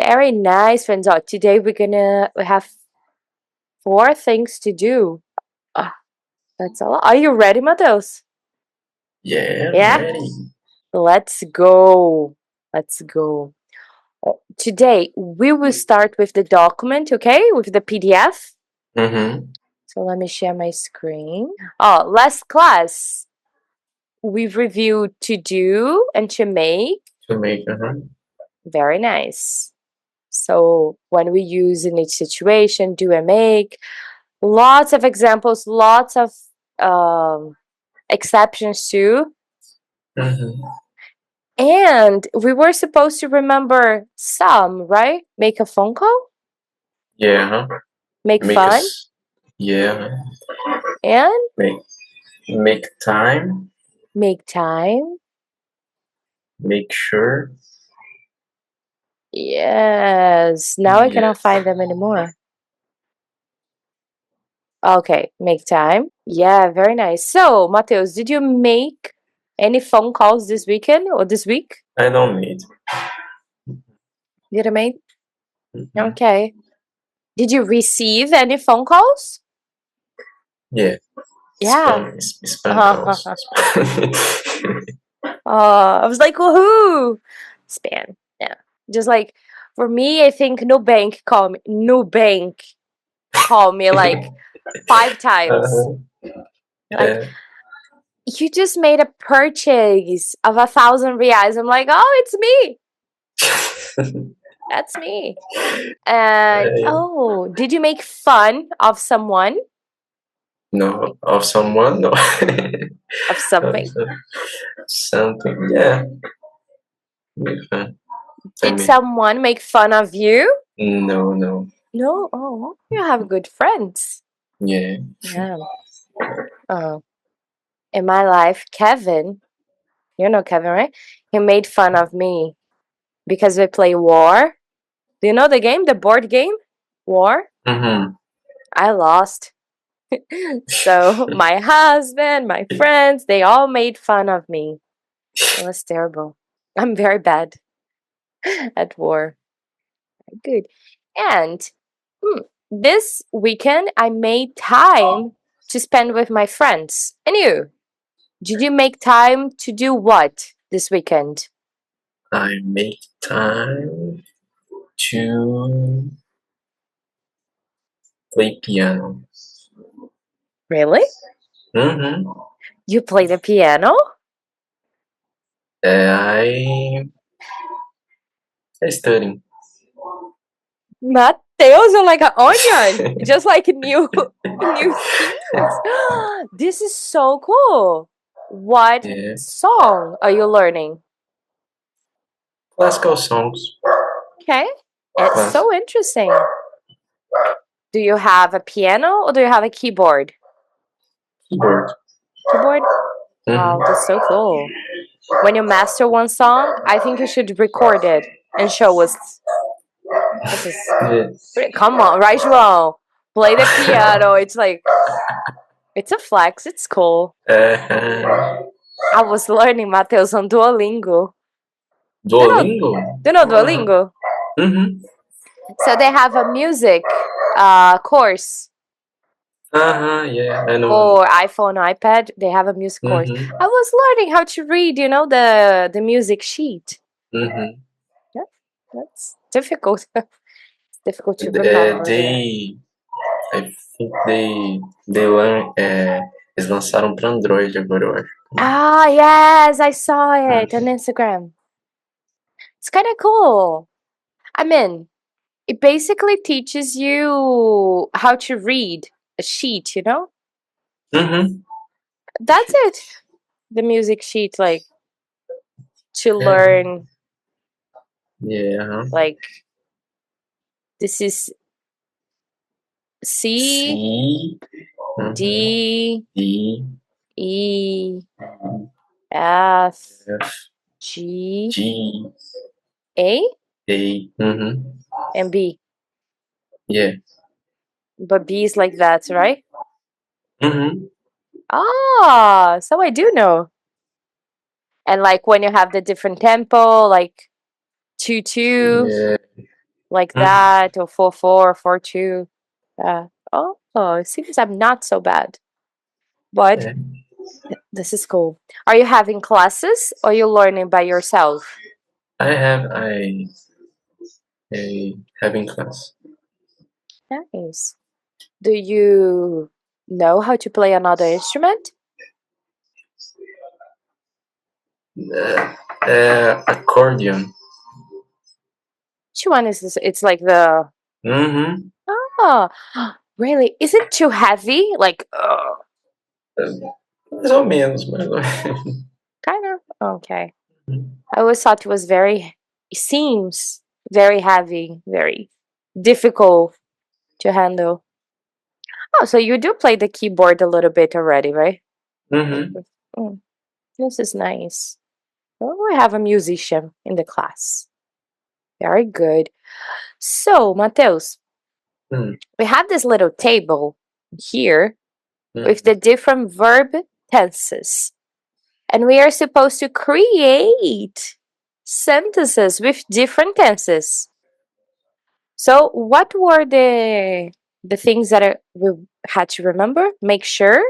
Very nice, friends. Today we have 4 things to do. Ah, that's a lot. Are you ready, Mateus? Yeah, I'm Yeah? ready. Let's go. Let's go. Today we will start with the document, okay? With the PDF. Mm-hmm. So let me share my screen. Last class we've reviewed to do and to make. To make, Very nice. So when we use in each situation, do and make, lots of examples, lots of exceptions too. Mm-hmm. And we were supposed to remember some, right? Make a phone call, Yeah, make make fun, us. Yeah, and make make time. make time. Make sure. Yes. Now I cannot Yes. find them anymore. Okay, make time. Yeah, very nice. So, Mateus, did you make any phone calls this weekend or this week? I don't need. Did you make? Mm-hmm. Okay. Did you receive any phone calls? Yeah, Yeah. spam calls. I was like, woohoo! Spam. Yeah. Just like for me, I think no bank called me. No bank called me like 5 times. uh, Like, yeah. you just made a purchase of 1,000 reais. I'm like, oh, it's me. That's me. And Yeah. oh, did you make fun of someone? No, of someone. No. Of Of something? something. Yeah. Make fun. I Did mean, someone make fun of you? no, no. No. Oh, you have good friends. Yeah. Yeah. Oh. In my life, Kevin, you know Kevin, right? He made fun of me because we play War. Do you know the game, the board game? War? Mm-hmm. I lost. So my husband, my friends, they all made fun of me. It was terrible. I'm very bad at war. Good. And this weekend, I made time to spend with my friends. And you? Did you make time to do what this weekend? I make time to play piano. Really? Mm-hmm. You play the piano? I studying. Mateus, you're like an onion. Just like new new things. This is so cool. What Yeah. song are you learning? Classical songs. Okay. It's Class so interesting. Do you have a piano or do you have a keyboard? keyboard. Keyboard? Wow, Mm-hmm. that's so cool. When you master one song, I think you should record it and show us. This is Yeah. come on, right, João? Play the piano. It's like it's a flex. It's cool. Uh, I was learning Mateus on Duolingo. Do you know? Duolingo. Do you know Duolingo? Mm-hmm. So they have a music course Uh-huh. Yeah, I know. for iPhone, iPad. They have a music course. Mm-hmm. I was learning how to read. The music sheet. Mm-hmm. Yeah, that's difficult. It's difficult to Uh, remember. Yeah. they, I think they learn. Eles lançaram para Android agora, eu acho. Ah, yes, I saw it on Hum. Instagram. It's kind of cool. I mean, it basically teaches you how to read a sheet. Uhum. That's it. The music sheet, like to É. learn, Yeah. Aham. like this is C, C. Uhum. D, D. E, F, F. G, G. A, A. Uhum. and B. Yeah. But B is like that, right? Uhum. Ah, so I do know. And like when you have the different tempo, like 2/2, Yeah. like Mm. that, or 4-4, 4-2. Oh, it seems I'm not so bad, but Yeah. this is cool. Are you having classes or you learning by yourself? I have a having class. Nice. Do you know how to play another instrument? Accordion. Which one is this? It's like the Mm-hmm. oh, really? Is it too heavy? Like, Mais ou menos, mais ou menos. kind of. Okay. I always thought it seems very heavy, very difficult to handle. Oh, so you do play the keyboard a little bit already, right? Mm-hmm. Mm, this is nice. Oh, we have a musician in the class. Very good. So, Mateus, Mm. we have this little table here with Mm. the different verb tenses. And we are supposed to create sentences with different tenses. So, what were the things that we had to remember? Make sure,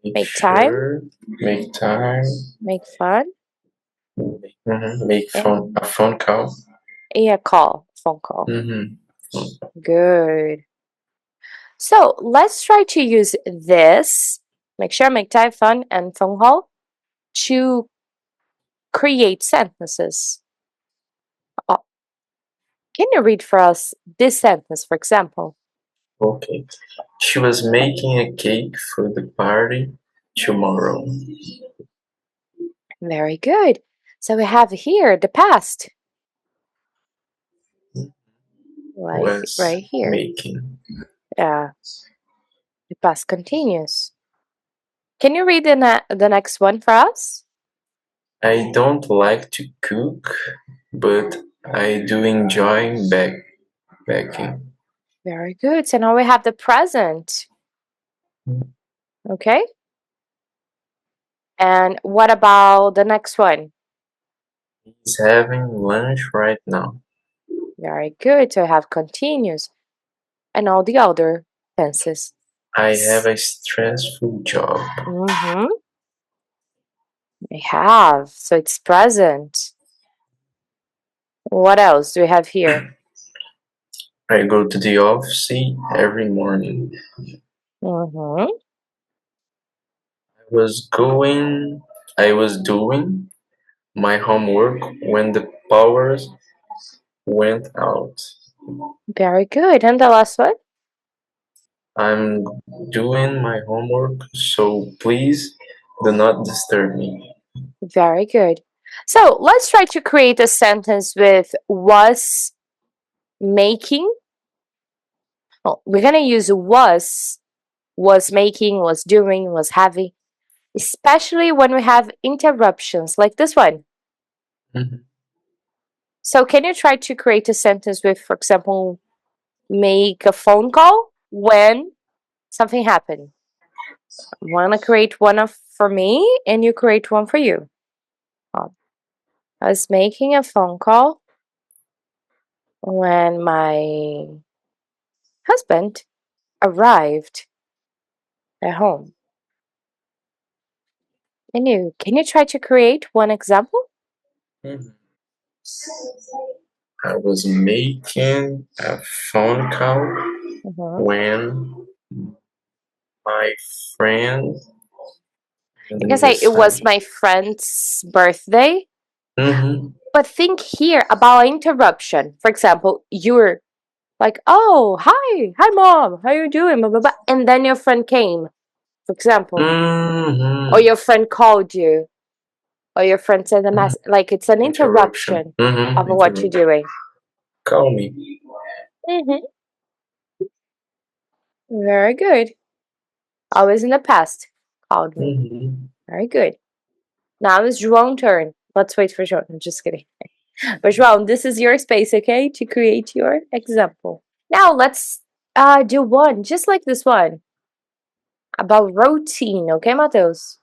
Make make time, sure, make time, make fun, make and a phone call. yeah, phone call. Mm-hmm. Good. So let's try to use this. Make sure, make time, fun, and phone call to create sentences. Oh, can you read for us this sentence, for example? Okay. She was making a cake for the party tomorrow. Very good. So we have here the past, like Was right here. making. Yeah, the past continuous. Can you read the next one for us? I don't like to cook, but I do enjoy baking. Very good. So now we have the present. Okay. And what about the next one? He's having lunch right now. Very good. So we have continuous and all the other tenses. I have a stressful job. Mm-hmm. We have. So it's present. What else do we have here? I go to the office every morning. Mm-hmm. Was going I was doing my homework when the powers went out. Very good. And the last one? I'm doing my homework, so please do not disturb me. Very good. So let's try to create a sentence with making. Oh, we're gonna use was making, was doing, was having, especially when we have interruptions like this one. Mhm. So can you try to create a sentence with, for example, make a phone call when something happened? I want to create one for me and you create one for you. I was making a phone call when my husband arrived at home. Can you try to create one example? Mhm. I was making a phone call Mhm. when my friend You can say it was aniversário. my friend's birthday, Mhm. but think here about interruption. For example, you're like, "Oh, hi, mom, how you doing?" Blah, blah, blah. And then your friend came, for example, or Mhm. your friend called you, or your friend sent a Mhm. message. Like it's an Interruption. interruption of what you're Interruption. doing. Call me. Hmm. Very good. Always in the past. Called me. Mhm. Very good. Now it's João's turn. Let's wait for João. I'm just kidding. But João, this is your space, okay, to create your example. Now let's do one just like this one about routine, okay, Matheus?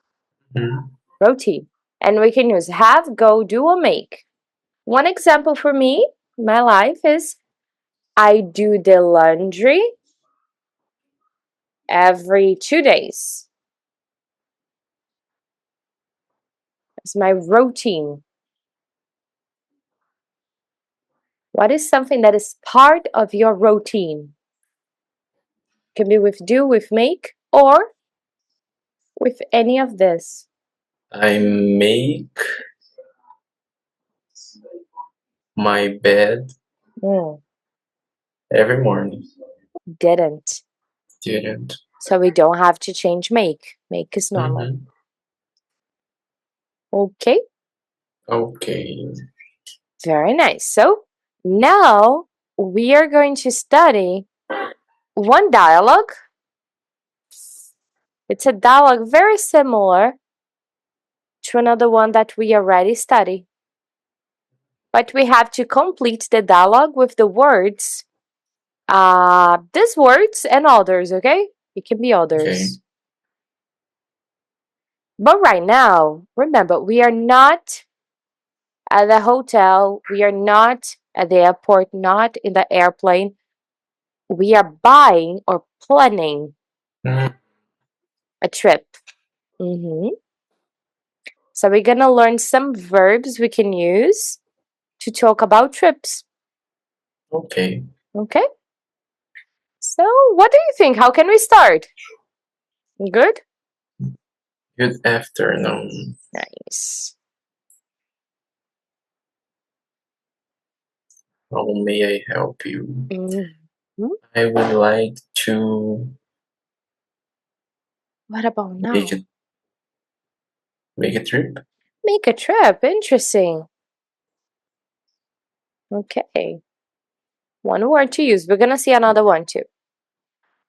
Mhm. Routine. And we can use have, go, do, or make. One example for me. My life is I do the laundry every 2 days. It's my routine. What is something that is part of your routine? Can be with do, with make, or with any of this. I make my bed Mm, every morning. didn't. Didn't. So we don't have to change make. Make is normal. Mm-hmm. Okay, Okay. very nice. So now we are going to study one dialogue. It's a dialogue very similar to another one that we already studied. But we have to complete the dialogue with the words, these words and others, okay? It can be Okay. others. But right now, remember, we are not at the hotel, we are not at the airport, not in the airplane. We are buying or planning Mm, a trip. hmm So we're gonna learn some verbs we can use to talk about trips. okay. Okay? So what do you think? How can we start? Good? Good afternoon. Nice. How may I help you? Mhm. I would like to What about make now? it make a trip. Make a trip. Interesting. Okay. One word to use. We're gonna see another one too.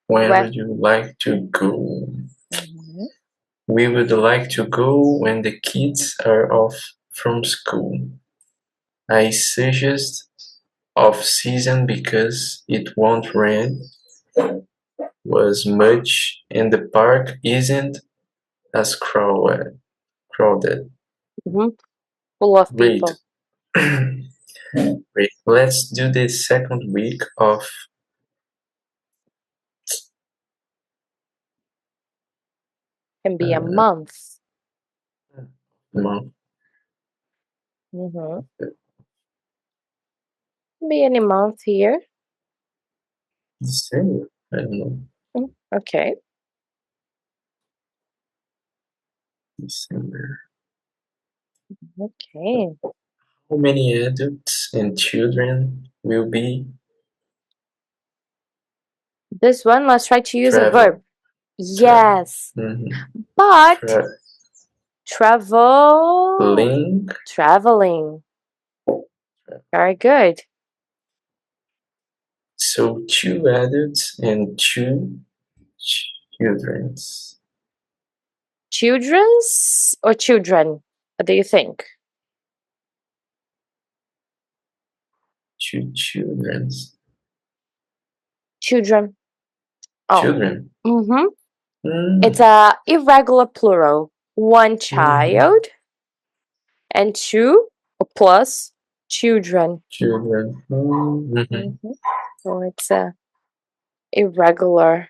When Where? would you like to go? Mhm. We would like to go when the kids are off from school. I suggest off season because it won't rain was much and the park isn't as crowded. Mhm. Full of Great. people. Great. Let's do the second week of Can be a uh, month. month. Mhm. Can be any month here. December. I don't know. Okay. December. Okay. How many adults and children will be This one, let's try to use a verb. travel? Travel. Yes. Mhm. But travel. Traveling. Traveling. Very good. So two adults and two childrens. Children's or children? What do you think? Two childrens. Children. Oh. Children. Mm-hmm. It's Mm, a irregular plural. One mhm. child and two or plus children. Children. Mhm. hmm So it's a irregular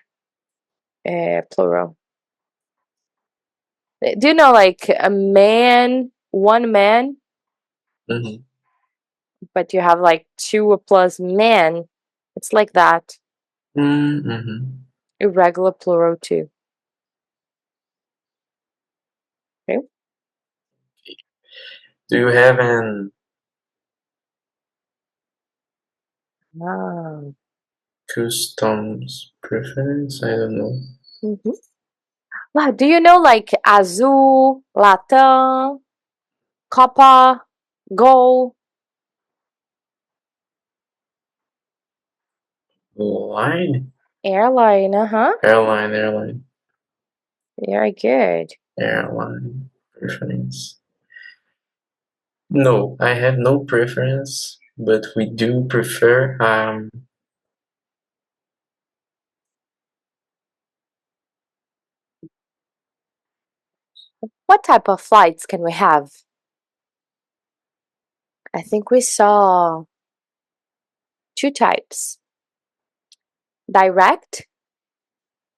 plural. Do you know like a man, one man, Mhm. but you have like two or plus man? It's like that. Mhm. Irregular plural too. Okay. Do you have an Ah. customs preference? I don't know. hmm Wow, do you know like azul, latam, Copa, gold, Line? airline? Uh-huh. Airline. Very good. Airline preference. No, I have no preference, but we do prefer What type of flights can we have? I think we saw. two types: direct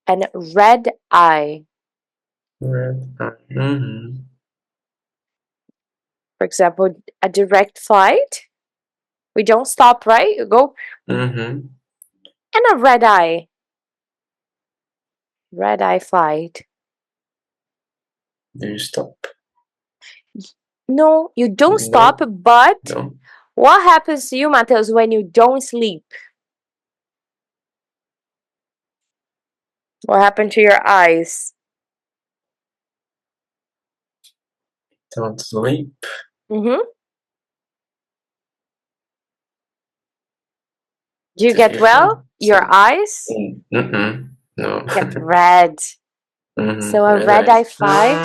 and red eye. Red eye. Mm-hmm. For example, a direct flight, we don't stop, right? You go. Mm-hmm. And a red eye flight. Do you stop? No, you don't No, stop, but no. what happens to you, Mateus, when you don't sleep? What happened to your eyes? Don't sleep. Mm-hmm. Do you get well? Television. Your So, eyes no. get red. So a Red red eye. eye flight,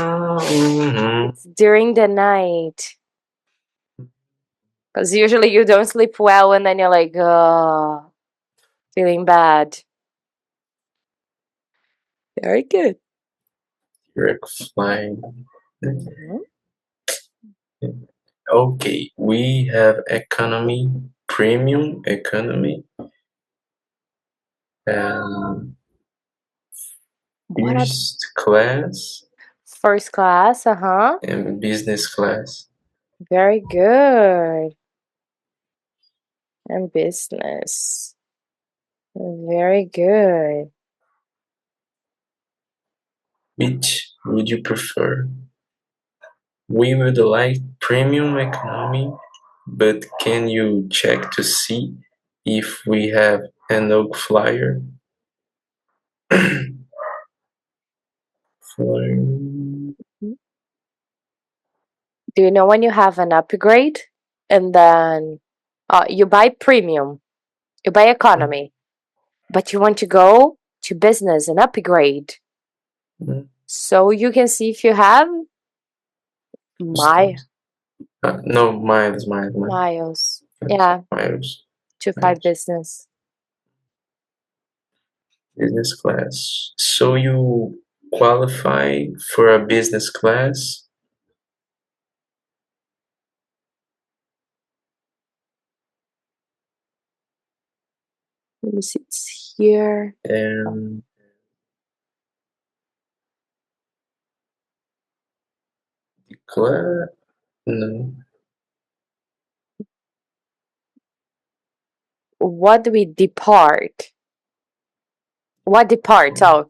Mm-hmm. it's during the night. Because usually you don't sleep well and then you're like, oh, feeling bad. Very good. Direct flight. Mhm. Okay, we have economy, premium economy, um, What are first class, first class? Uh-huh. and business class. Very good. And business. Very good. Which would you prefer? We would like premium economy, but can you check to see if we have an oak flyer? Flyer. Do you know when you have an upgrade and then you buy premium, you buy economy, but you want to go to business and upgrade? Mm, So you can see if you have my no, miles, miles. Yeah, miles, to five miles. business. Business class. So you qualify for a business class? Let me see, it's here. And class? No. What do we depart? What depart? Oh,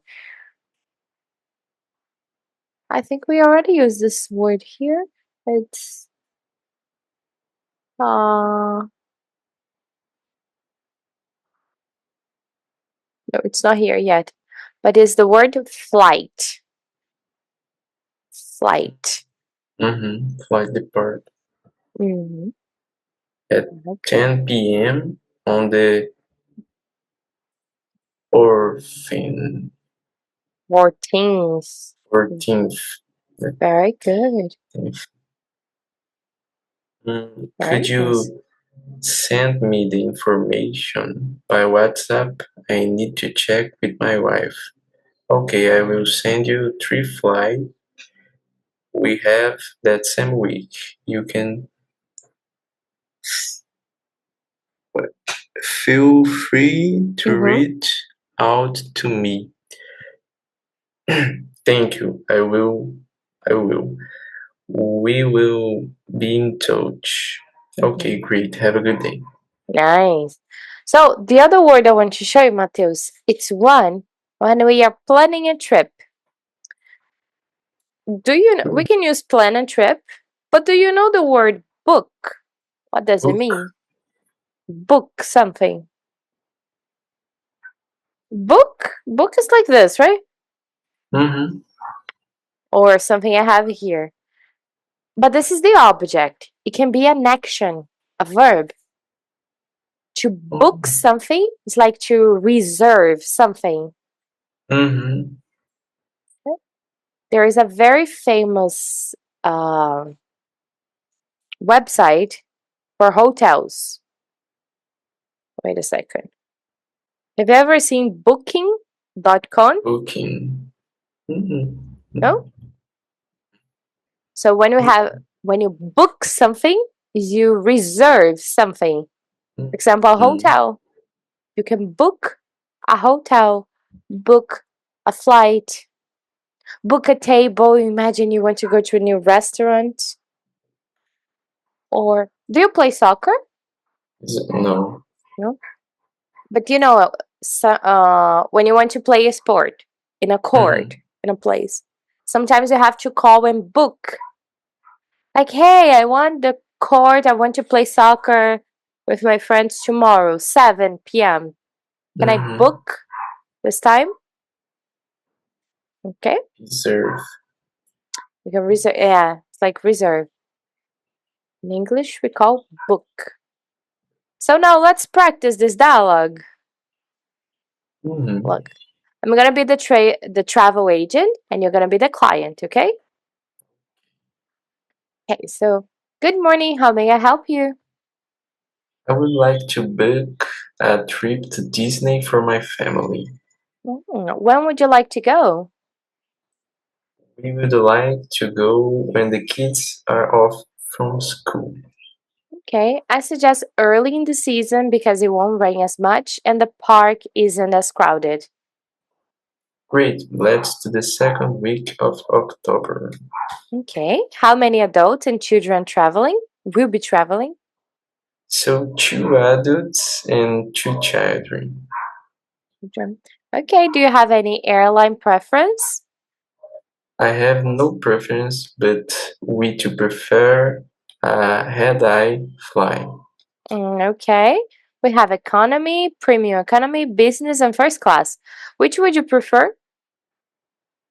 I think we already used this word here. It's no, it's not here yet. But it's the word flight. Flight. Mm-hmm. Flight depart Mm-hmm. at Okay. 10 p.m. on the orphan 14th. 14th. Very good. Could Very nice. you send me the information by WhatsApp? I need to check with my wife. Okay, I will send you 3 flights we have that same week. You can feel free to Mm-hmm. reach out to me. Thank you. I will. I will. We will be in touch. Mm-hmm. Okay, great. Have a good day. Nice. So the other word I want to show you, Mateus, it's one when we are planning a trip. Do you know we can use plan a trip, but do you know the word book? What does it Book. mean? Book something. Book is like this, right? Mm-hmm. Or something I have here. But this is the object. It can be an action, a verb. To book something is like to reserve something. Mm-hmm. There is a very famous uh, website for hotels. Wait a second. Have you ever seen booking.com? Booking. Mm-hmm. No? So when you book something, you reserve something. For example, a Mm, hotel. You can book a hotel, book a flight, book a table. Imagine you want to go to a new restaurant. Or do you play soccer? no. No. But you know, when you want to play a sport in a court, Mhm, in a place, sometimes you have to call and book. Like, hey, I want the court. I want to play soccer with my friends tomorrow, 7 p.m. Can I mhm. book this time? Okay. Deserve. You can reserve. Yeah, it's like reserve. In English, we call book. So now let's practice this dialogue. Mhm. Look, I'm gonna be the travel agent, and you're gonna be the client. Okay. Okay. So, good morning. How may I help you? I would like to book a trip to Disney for my family. When would you like to go? We would like to go when the kids are off from school. Okay, I suggest early in the season because it won't rain as much and the park isn't as crowded. Great, let's do the second week of October. Okay, how many adults and children traveling? Will be traveling? So, two adults and two children. Children. Okay, do you have any airline preference? I have no preference, but we to prefer a head-eye fly. Okay, we have economy, premium economy, business, and first class. Which would you prefer?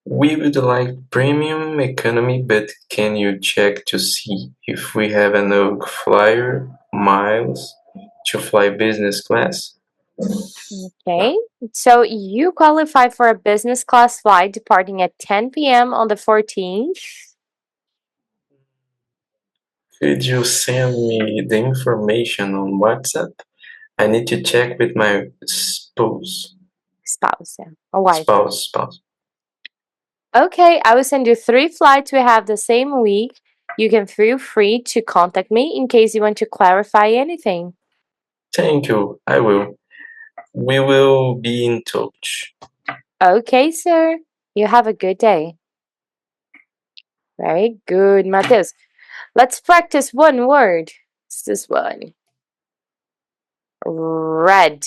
We would like premium economy, but can you check to see if we have enough flyer miles to fly business class? Okay, so you qualify for a business class flight departing at 10 p.m. on the 14th. Could you send me the information on WhatsApp? I need to check with my Spouse, yeah, a wife. spouse. Okay, I will send you 3 flights we have the same week. You can feel free to contact me in case you want to clarify anything. Thank you. I will. We will be in touch. Okay, sir. You have a good day. Very good, Matheus. Let's practice one word. It's this one. Red.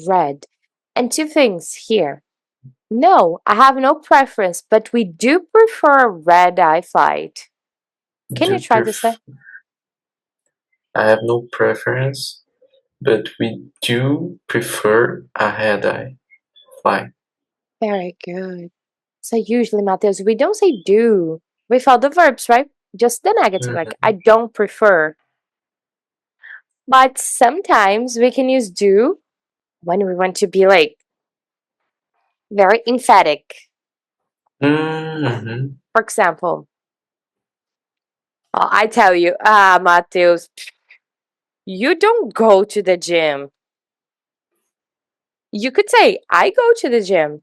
Red. And two things here. No, I have no preference, but we do prefer a red-eye flight. Can you Do try to say? pref- I have no preference, but we do prefer a head-eye fly. Very good. So usually, Matheus, we don't say do without the verbs, right? Just the negative, like I Mhm. don't prefer. But sometimes we can use do when we want to be like very emphatic. Mhm. For example, I tell you, Matheus, you don't go to the gym. You could say, I go to the gym.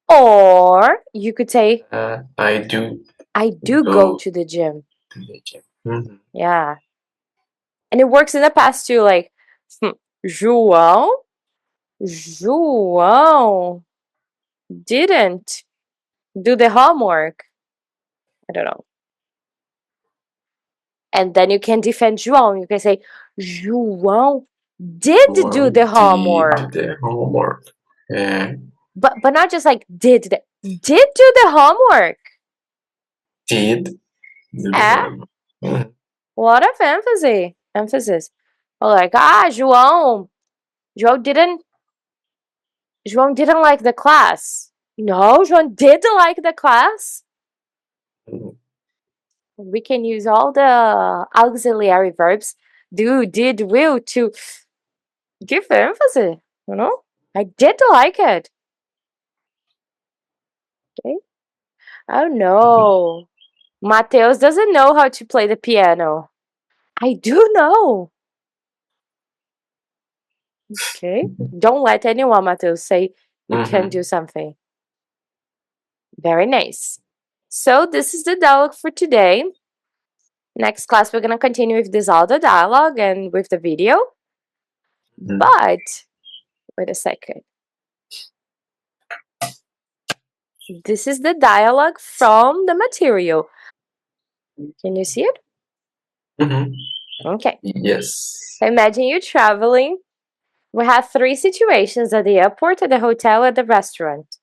Or you could say, I do I do go go to the gym. to the gym. Mhm. Yeah. And it works in the past too, like, João, João didn't do the homework. I don't know. And then you can defend João. You can say, João did do One the did homework. the homework. Yeah, But not just like did do the homework. did do the Eh? homework. Mhm. A lot of emphasis. Like, João didn't like the class. No, João did like the class. We can use all the auxiliary verbs do, did, will to give emphasis. You know, I did like it. Okay. Oh Mhm. no, Mateus doesn't know how to play the piano. I do know. Okay. Don't let anyone, Mateus, say you can do Mhm. something. Very nice. So this is the dialogue for today. Next class, we're going to continue with this audio dialogue and with the video. But, wait a second. This is the dialogue from the material. Can you see it? Okay. Yes. Imagine you traveling. We have 3 situations at the airport, at the hotel, at the restaurant.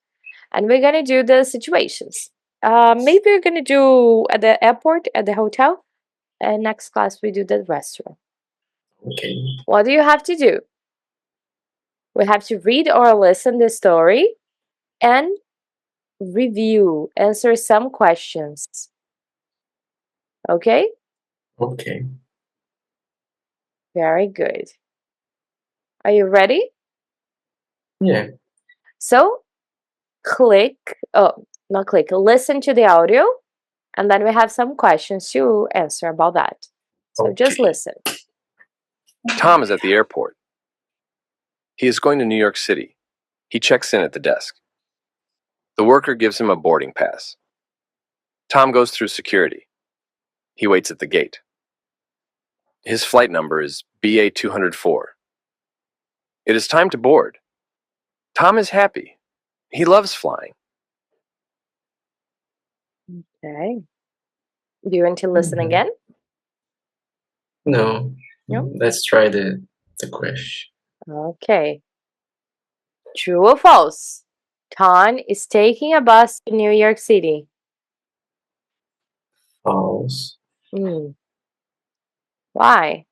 And we're going to do the situations. Maybe we're going to do at the airport, at the hotel. And next class, we do the restaurant. Okay. What do you have to do? We have to read or listen the story and review, answer some questions. Okay? Okay. Very good. Are you ready? Yeah. So, listen to the audio, and then we have some questions to answer about that. So just Okay. listen. Tom is at the airport. He is going to New York City. He checks in at the desk. The worker gives him a boarding pass. Tom goes through security. He waits at the gate. His flight number is BA 204. It is time to board. Tom is happy. He loves flying. Okay. Do you want to listen again? No. No? Let's try the question. Okay. True or false? Tom is taking a bus to New York City. False. Why?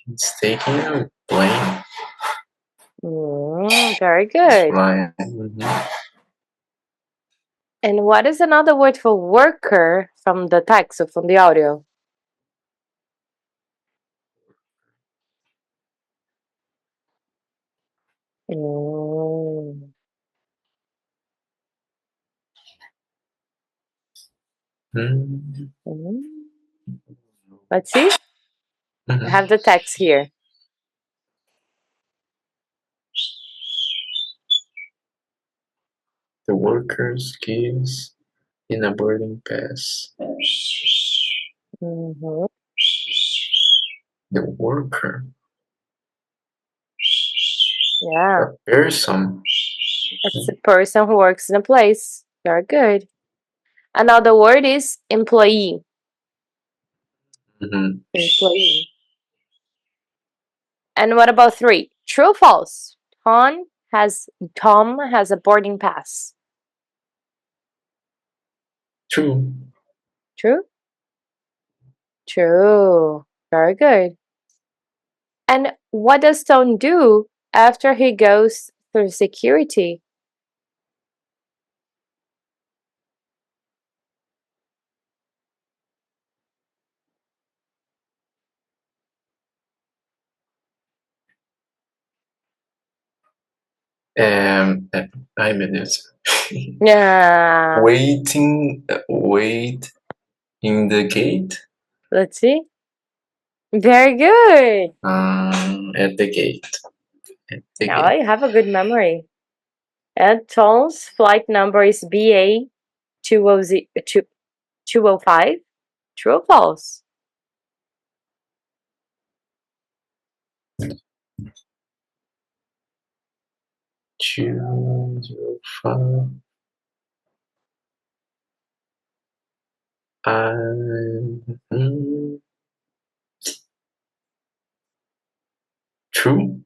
He's taking a plane. Very good. Flying. And what is another word for worker from the text or from the audio? Mm. Mm. Let's see. I have the text here. The workers gives in a boarding pass. The The worker. Yeah. A person. It's a person who works in a place. Very good. Another word is employee. Employee. And what about 3? True or false? Tom has a boarding pass. True. True? True. Very good. And what does Tom do after he goes through security? I minute. Yeah. Wait in the gate. Let's see. Very good. At the gate. At the Now gate. you have a good memory. And Tom's flight number is BA 205. True or false? Two, 5. True.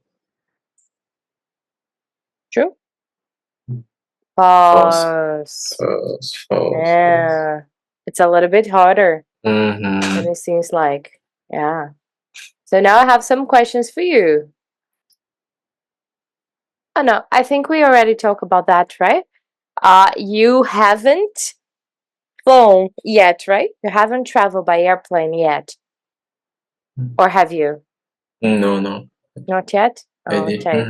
True? False. False. False. Yeah. It's a little bit harder Mm-hmm. than it seems like. Yeah. So now I have some questions for you. Oh no, I think we already talked about that, right? You haven't flown yet, right? You haven't traveled by airplane yet. Or have you? No. Not yet? I did. Okay.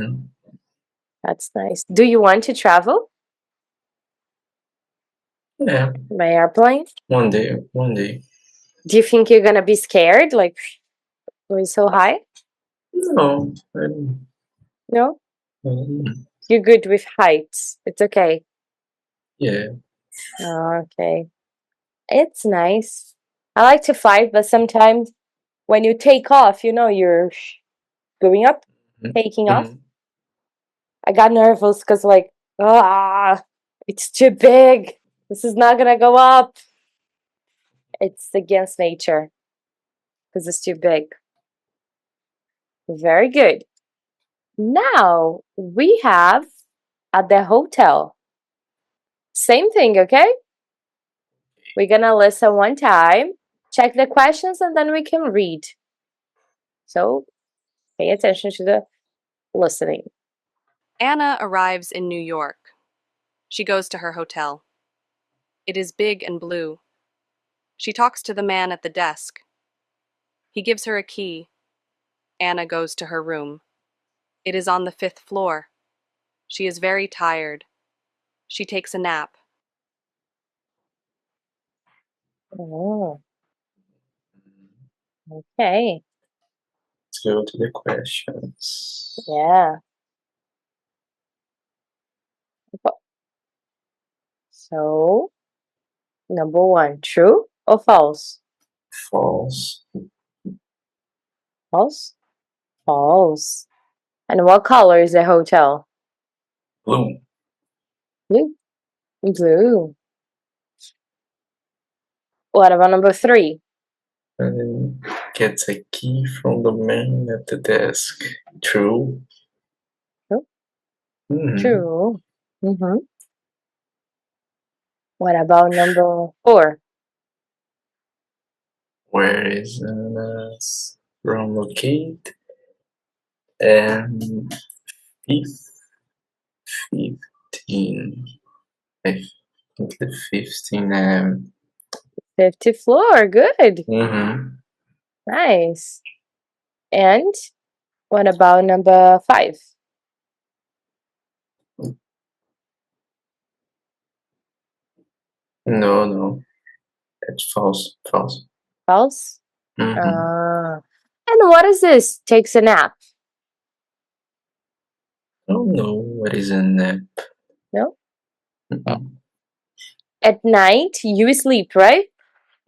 That's nice. Do you want to travel Yeah. by airplane? One day. Do you think you're gonna be scared, like going so high? No. No? You're good with heights. It's okay. Yeah. Okay. It's nice. I like to fly, but sometimes when you take off, you're going up, taking off. Mhm. I got nervous because, like, it's too big. This is not gonna go up. It's against nature because it's too big. Very good. Now we have at the hotel. Same thing, okay? We're gonna listen one time, check the questions, and then we can read. So pay attention to the listening. Anna arrives in New York. She goes to her hotel. It is big and blue. She talks to the man at the desk. He gives her a key. Anna goes to her room. It is on the 5th floor. She is very tired. She takes a nap. Oh, okay. Let's go to the questions. Yeah. So, number 1, true or false? False. False? False. And what color is the hotel? Blue. Blue. Blue. What about number 3? And gets a key from the man at the desk. True. True. Mhm. True. Mm-hmm. What about number 4? Where is Anna's room located? And 15. I think the 15. 50th floor. Good. Mm-hmm. Nice. And what about number 5? No. That's false. False. False? Mm-hmm. And what is this? Takes a nap. I don't know what is a nap. No? Mm-hmm. At night, you sleep, right?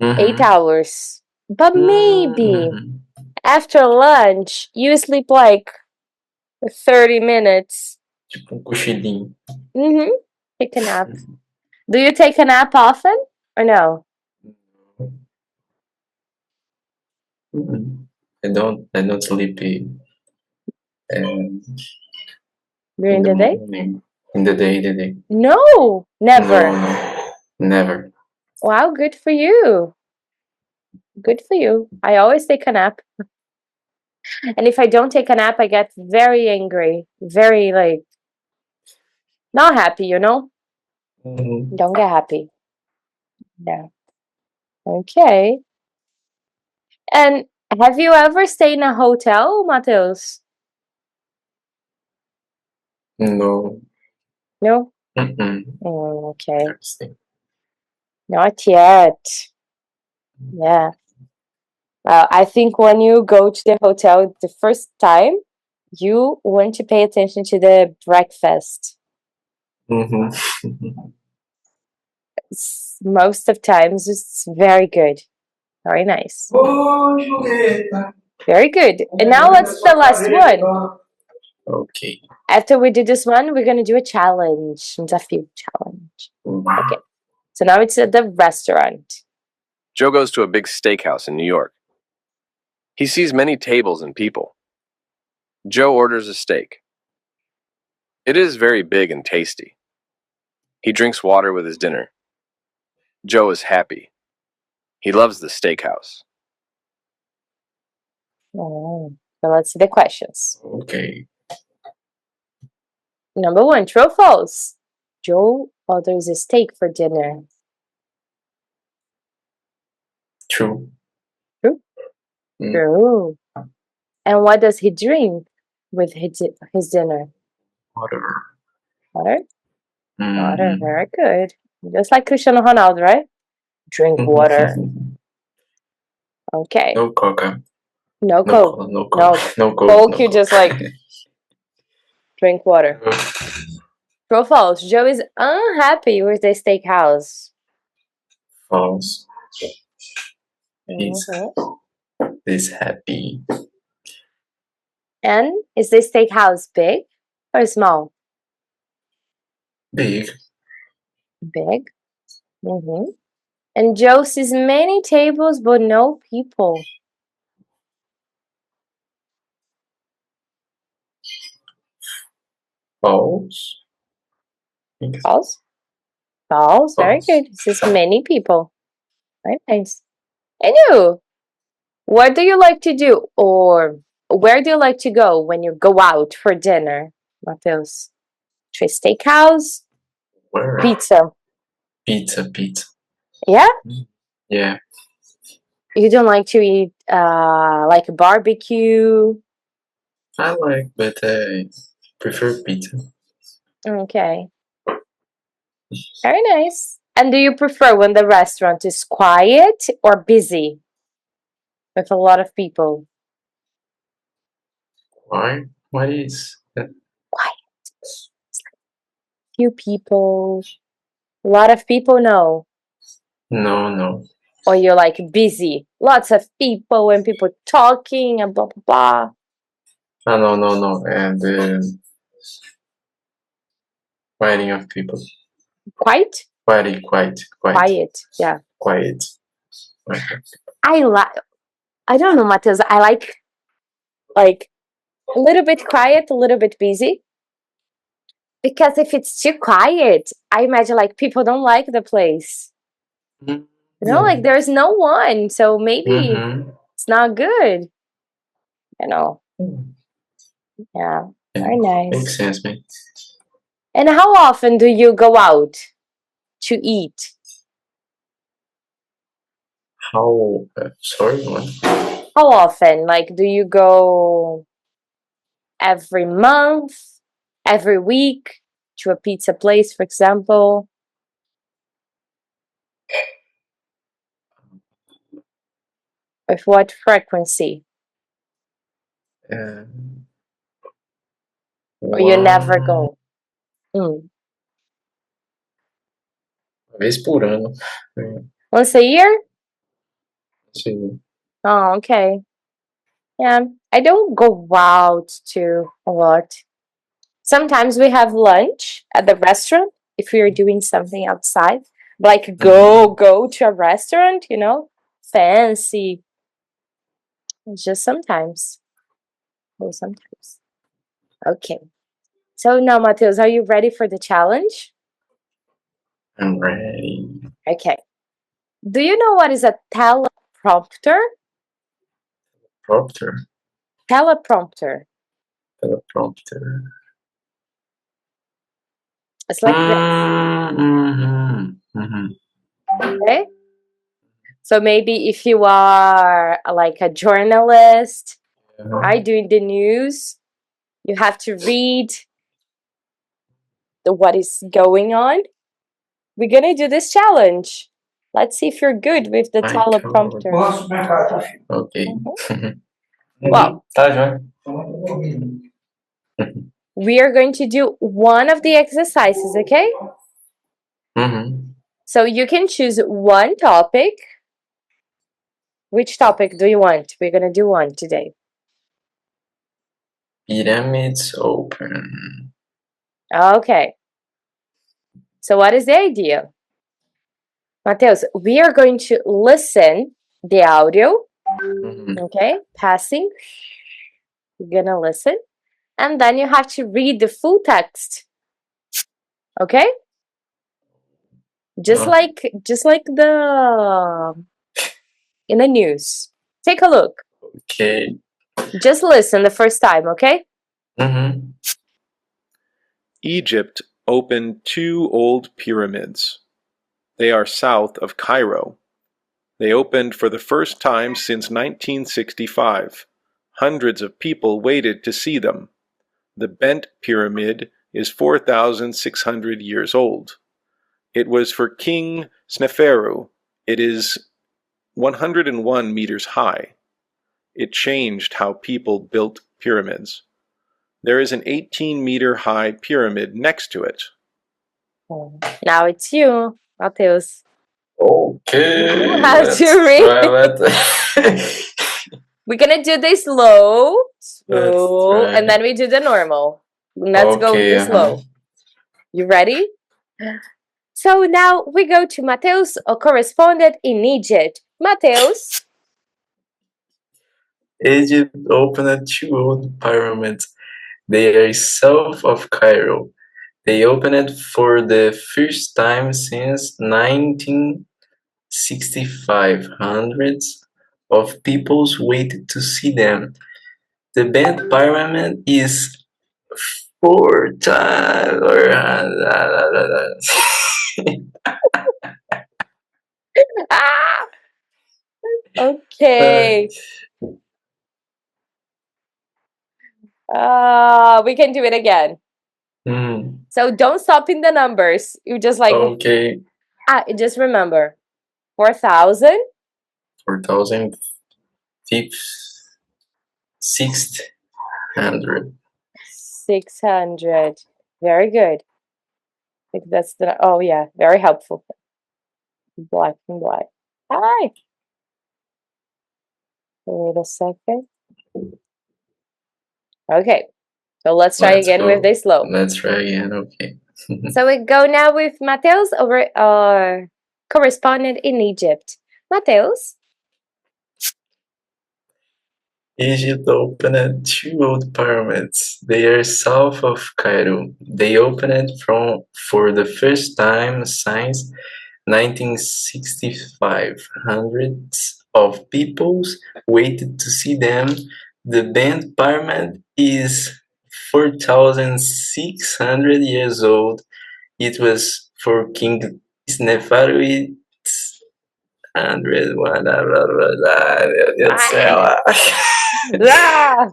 8 hours. But maybe Mm-hmm. after lunch, you sleep like 30 minutes. Tipo cochilinho. Mm-hmm. Take a nap. Do you take a nap often or no? Mm-hmm. I don't sleep in During the the day? morning. In the day. No, never. No, never. Wow, good for you. Good for you. I always take a nap. And if I don't take a nap, I get very angry. Very, like, not happy, Mm-hmm. Don't get happy. Yeah. Okay. And have you ever stayed in a hotel, Mateus? No. No? Mm-mm. Okay. Interesting. Not yet. Yeah. I think when you go to the hotel the first time, you want to pay attention to the breakfast. Mm-hmm. Most of times it's very good. Very nice. Very good. And now let's the last one. Okay. After we do this one, we're gonna do a challenge. Desafio challenge. Okay. So now it's at the restaurant. Joe goes to a big steakhouse in New York. He sees many tables and people. Joe orders a steak. It is very big and tasty. He drinks water with his dinner. Joe is happy. He loves the steakhouse. Oh, so let's see the questions. Okay. Number 1, true or false? Joe orders a steak for dinner. True. True? Mm. True. And what does he drink with his dinner? Water. Water? Water, Mm-hmm. very good. Just like Cristiano Ronaldo, right? Drink water. Okay. No coca. No No Coke. cola. No cola. No No coke. Coke, No you just like drink water. True or false? Joe is unhappy with the steakhouse. False. He's Mhm. this happy. And is the steakhouse big or small? Big. Big. Mm-hmm. And Joe sees many tables but no people. False. False? False. Very False. good. He sees many people. Very nice. And you? What do you like to do? Or where do you like to go when you go out for dinner, Mateus? To a steakhouse? Where? Pizza. Pizza. Yeah? Yeah. You don't like to eat like barbecue? I like, but I prefer pizza. Okay. Very nice. And do you prefer when the restaurant is quiet or busy with a lot of people? Why? Why is that? Quiet. Few people. A lot of people, no. No. Or you're like busy. Lots of people and people talking and blah blah blah. Ah, no. And quieting of people. Quiet? Quiet. Quiet. Yeah. Quiet. I don't know, Matheus. I like a little bit quiet, a little bit busy. Because if it's too quiet, I imagine like people don't like the place. Mm, You know, like there's no one. So maybe Mm-hmm. it's not good. You know. Yeah. Very Makes nice. sense, man. And how often do you go out to eat? How? Sorry, what? How often? Like, do you go every month, every week to a pizza place, for example? With what frequency? Or you never Uma go? Mm. vez por ano. Once a year? Sim. Oh, okay. Yeah, I don't go out to a lot. Sometimes we have lunch at the restaurant if we are doing something outside. Like go to a restaurant, you know, fancy. Just sometimes. Go sometimes. Okay. So now, Matheus, are you ready for the challenge? I'm ready. Okay. Do you know what is a teleprompter? Prompter. Teleprompter. Teleprompter. It's like this. Okay. So maybe if you are like a journalist, I doing the news, you have to read what is going on. We're gonna do this challenge. Let's see if you're good with the My teleprompter. Okay. Well, Tá, joia. we are going to do one of the exercises, okay? So you can choose one topic. Which topic do you want? We're gonna do one today. Pyramids open. Okay. So what is the idea? Mateus, we are going to listen the audio, okay? Passing. You're gonna listen. And then you have to read the full text. Okay? Just like the in the news. Take a look. Okay. Just listen the first time, okay? Egypt opened two old pyramids. They are south of Cairo. They opened for the first time since 1965. Hundreds of people waited to see them. The Bent Pyramid is 4,600 years old. It was for King Sneferu. It is 101 meters high. It changed how people built pyramids. There is an 18-meter high pyramid next to it. Now it's you, Mateus. Okay, You have let's to read. try that. We're gonna do this slow, Let's slow, and try. then we do the normal. Let's go with Okay, the slow. You ready? So now we go to Mateus, a correspondent in Egypt. Mateus, Egypt opened two old pyramids. They are south of Cairo. They opened for the first time since 1965. Hundreds of people waited to see them. The band pyramid is four times. ah, okay. We can do it again. So don't stop in the numbers. You just like Okay, just remember 4,000, 4,000, 600. 600. Very good. I think that's the oh yeah, very helpful. Black and black. Hi. Wait a second. Okay. So let's try Let's again with go. this slow. Let's try again. Okay. So we go now with Mateus, our correspondent in Egypt. Mateus. Egypt opened two old pyramids. They are south of Cairo. They opened for the first time since 1965. Hundreds of people waited to see them. The band pyramid is 4,600 years old. It was for King Sneferuit and Meu Deus do céu. Ah,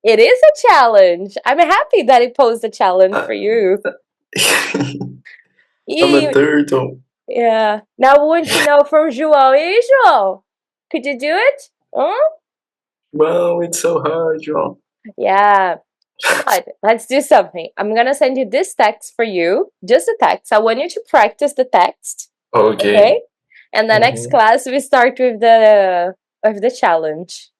it is a challenge. I'm happy that it posed a challenge for you. I'm a turtle. Yeah. Now we want to know from João. Hey, João. Could you do it? Huh? Wow, it's so hard, John. Yeah. But let's do something. I'm gonna send you this text for you. Just the text. I want you to practice the text. Okay. Okay? And the next class we start with the challenge.